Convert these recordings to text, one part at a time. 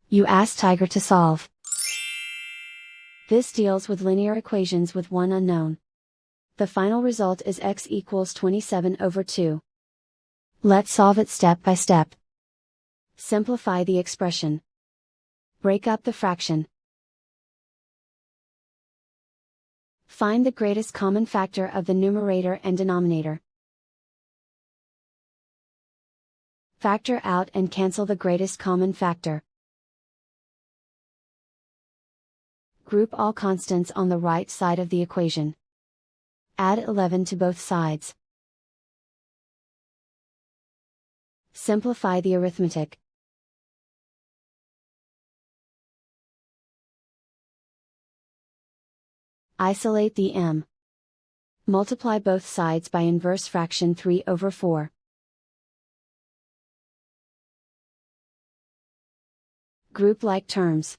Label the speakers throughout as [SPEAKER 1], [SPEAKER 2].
[SPEAKER 1] You ask Tiger to solve. This deals with linear equations with one unknown. The final result is x equals 27/2. Let's solve it step by step. Simplify the expression. Break up the fraction. Find the greatest common factor of the numerator and denominator. Factor out and cancel the greatest common factor. Group all constants on the right side of the equation. Add 11 to both sides. Simplify the arithmetic. Isolate the m. Multiply both sides by inverse fraction 3/4. Group like terms.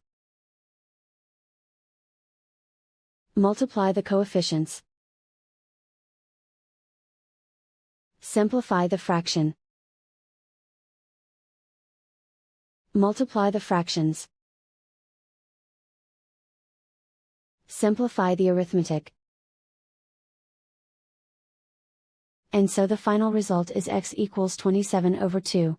[SPEAKER 1] Multiply the coefficients. Simplify the fraction. Multiply the fractions. Simplify the arithmetic. And so the final result is x equals 27/2.